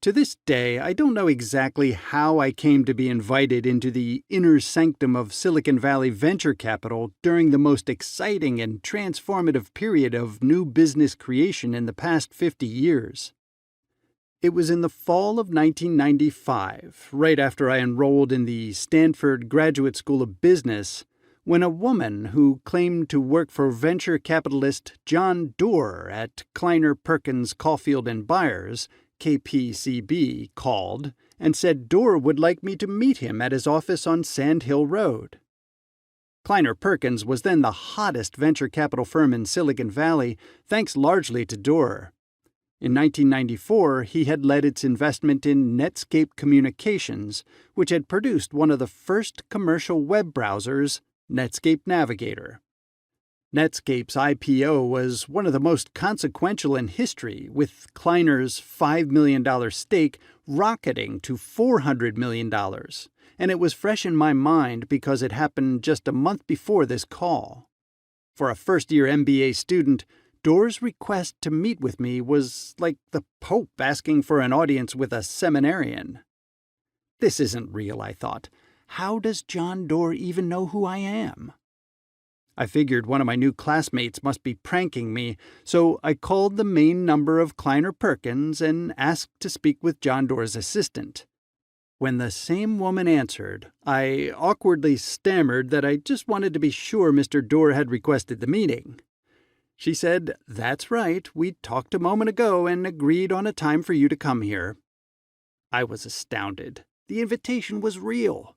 To this day, I don't know exactly how I came to be invited into the inner sanctum of Silicon Valley venture capital during the most exciting and transformative period of new business creation in the past 50 years. It was in the fall of 1995, right after I enrolled in the Stanford Graduate School of Business, when a woman who claimed to work for venture capitalist John Doerr at Kleiner Perkins Caufield Byers, KPCB, called and said Doerr would like me to meet him at his office on Sand Hill Road. Kleiner Perkins was then the hottest venture capital firm in Silicon Valley, thanks largely to Doerr. In 1994, he had led its investment in Netscape Communications, which had produced one of the first commercial web browsers, Netscape Navigator. Netscape's IPO was one of the most consequential in history, with Kleiner's $5 million stake rocketing to $400 million, and it was fresh in my mind because it happened just a month before this call. For a first-year MBA student, Doerr's request to meet with me was like the Pope asking for an audience with a seminarian. This isn't real, I thought. How does John Doerr even know who I am? I figured one of my new classmates must be pranking me, so I called the main number of Kleiner Perkins and asked to speak with John Doerr's assistant. When the same woman answered, I awkwardly stammered that I just wanted to be sure Mr. Doerr had requested the meeting. She said, "That's right, we talked a moment ago and agreed on a time for you to come here." I was astounded. The invitation was real.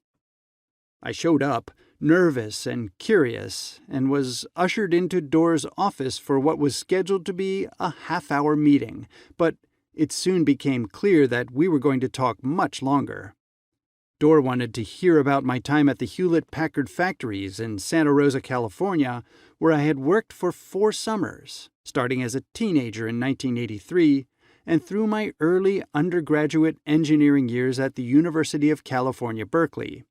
I showed up, nervous and curious, and was ushered into Doerr's office for what was scheduled to be a half-hour meeting, but it soon became clear that we were going to talk much longer. Doerr wanted to hear about my time at the Hewlett Packard factories in Santa Rosa, California, where I had worked for 4 summers, starting as a teenager in 1983, and through my early undergraduate engineering years at the University of California, Berkeley.